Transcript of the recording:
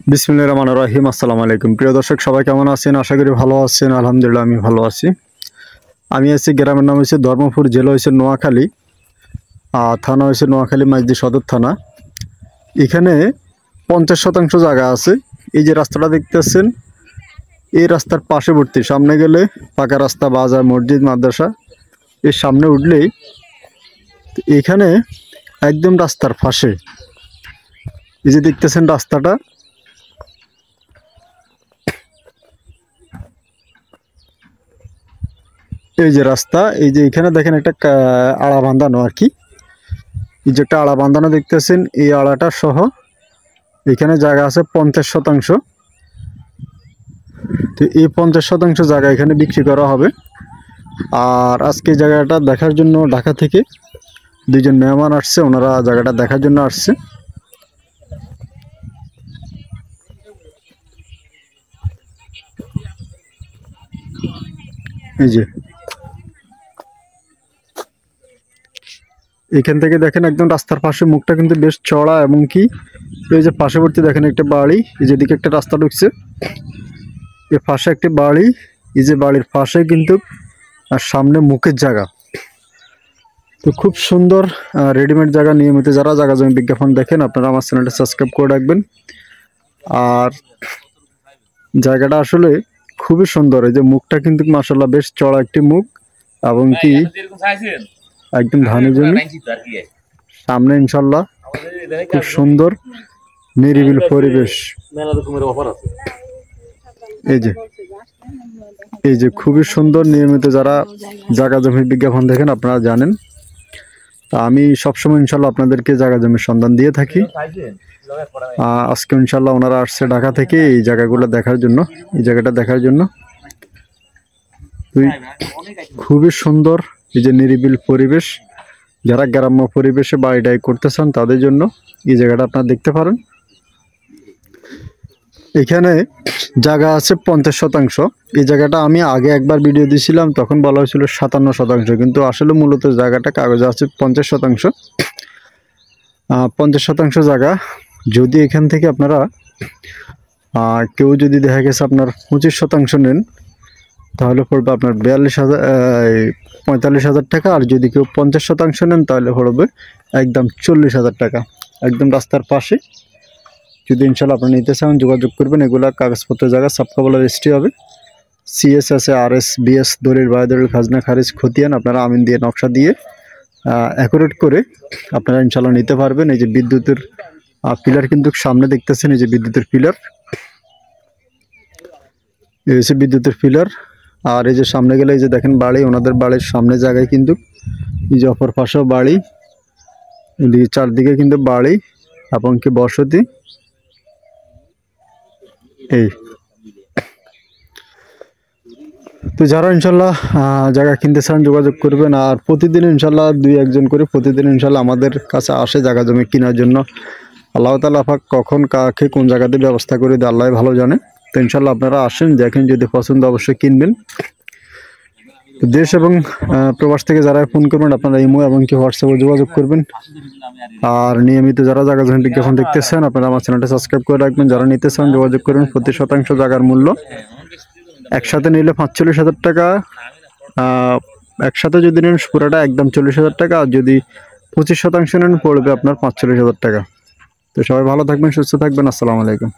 বিসমিল্লাহির রহমানির রহিম। আসসালামু আলাইকুম প্রিয় দর্শক, সবাই কেমন আছেন? আশা করি ভালো আছেন। আলহামদুলিল্লাহ আমি ভালো আছি। আমি আছি, গ্রামের নাম হচ্ছে ধর্মপুর, জেলা হচ্ছে নোয়াখালী, থানা হচ্ছে নোয়াখালী মাইজদি সদর থানা। এখানে 50% জায়গা আছে। এই যে রাস্তাটা দেখতেছেন, এই রাস্তার পাশেবর্তী, সামনে গেলে পাকা রাস্তা, বাজার, মসজিদ, মাদ্রাসা। এর সামনে উঠলেই এখানে একদম রাস্তার পাশে এই যে দেখতেছেন রাস্তাটা, এই যে রাস্তা, এই যে এখানে দেখেন একটা আড়া বাঁধানো আর কি। এই যে একটা আড়া বাঁধানো দেখতেছেন, এই আড়াটা সহ এখানে জায়গা আছে 50%। তো এই 50% জায়গা এখানে বিক্রি করা হবে। আর আজকে জায়গাটা দেখার জন্য ঢাকা থেকে দুইজন মেহমান আসছে, ওনারা জায়গাটা দেখার জন্য আসছে। এই যে এখান থেকে দেখেন একদম রাস্তার পাশে মুখটা কিন্তু বেশ চড়া, এবং কি এই যে পার্শ্ববর্তী দেখেন একটা বাড়ি, এই যেদিকে একটা রাস্তা ঢুকছে, এর পাশে একটি বাড়ি, এই যে বাড়ির পাশে কিন্তু আর সামনে মুখের জায়গা। তো খুব সুন্দর রেডিমেড জায়গা। নিয়মিত যারা জায়গা জমি বিজ্ঞাপন দেখেন, আপনারা আমার চ্যানেলটা সাবস্ক্রাইব করে রাখবেন। আর জায়গাটা আসলে খুবই সুন্দর। এই যে মুখটা কিন্তু মাশাআল্লাহ বেশ চড়া একটি মুখ, এবং কি একদম ধানের জমি। সামনে ইনশাল্লাহ খুব সুন্দর নিরিবিল পরিবেশ। এই যে খুবই সুন্দর। নিয়মিত যারা জায়গা জমির বিজ্ঞাপন দেখেন আপনারা জানেন, তা আমি সবসময় ইনশাল্লাহ আপনাদেরকে জায়গা জমির সন্ধান দিয়ে থাকি। আজকে ইনশাল্লাহ ওনারা আসছে ঢাকা থেকে এই জায়গাগুলো দেখার জন্য, এই জায়গাটা দেখার জন্য। খুবই সুন্দর, এই যে নিরিবিল পরিবেশ। যারা গ্রাম্য পরিবেশে বাড়িটাই করতে চান তাদের জন্য এই জায়গাটা আপনারা দেখতে পারেন। এখানে জায়গা আছে 50%। এই জায়গাটা আমি আগে একবার ভিডিও দিয়েছিলাম, তখন বলা হয়েছিল 57%, কিন্তু আসলে মূলত জায়গাটা কাগজে আছে 50%। 50% জায়গা যদি এখান থেকে আপনারা কেউ যদি দেখা গেছে আপনার 25% নেন, তাহলে পড়বে আপনার 45,000 টাকা। আর যদি কেউ 50% নেন তাহলে পড়বে একদম 40,000 টাকা। একদম রাস্তার পাশে। যদি ইনশাল্লাহ আপনারা নিতে চান যোগাযোগ করবেন। এগুলা কাগজপত্রের জায়গা, সাবকাবলা রেজিস্ট্রি হবে। সিএস আছে, আরএস, বিএস, দলিল, বায়দলিল, খাজনা খারিজ, খতিয়ান আপনারা আমিন দিয়ে নকশা দিয়ে অ্যাকুরেট করে আপনারা ইনশাল্লাহ নিতে পারবেন। এই যে বিদ্যুতের পিলার কিন্তু সামনে দেখতেছেন, এই যে বিদ্যুতের পিলার, এই হচ্ছে বিদ্যুতের পিলার। আর এই যে সামনে গেলে এই যে দেখেন বাড়ি, ওনাদের বাড়ির সামনে জায়গায় কিন্তু এই যে অপর পাশেও বাড়ি, এদিকে চারদিকে কিন্তু বাড়ি এবং কি বসতি। এই তো যারা ইনশাল্লাহ জায়গা কিনতে চান যোগাযোগ করবেন। আর প্রতিদিন ইনশাল্লাহ 2-1 জন করে প্রতিদিন ইনশাল্লাহ আমাদের কাছে আসে জায়গা জমি কেনার জন্য। আল্লাহ তাআলা পাক কখন কাকে কোন জায়গাতে ব্যবস্থা করে দেয় আল্লাহ ভালো জানে। তো ইনশাল্লাহ আপনারা আসেন, দেখেন, যদি পছন্দ অবশ্যই কিনবেন। দেশ এবং প্রবাস থেকে যারা ফোন করবেন আপনারা ইমো এবং কি হোয়াটসঅ্যাপে যোগাযোগ করবেন। আর নিয়মিত যারা জায়গা জমি বিজ্ঞাপন দেখতেছেন আপনারা আমার চ্যানেলটা সাবস্ক্রাইব করে রাখবেন। যারা নিতে চান যোগাযোগ করবেন। প্রতি শতাংশ জায়গার মূল্য একসাথে নিলে 45,000 টাকা। একসাথে যদি নেন পুরোটা একদম 40,000 টাকা। আর যদি 25% নেন পড়বে আপনার 45,000 টাকা। তো সবাই ভালো থাকবেন, সুস্থ থাকবেন। আসসালামু আলাইকুম।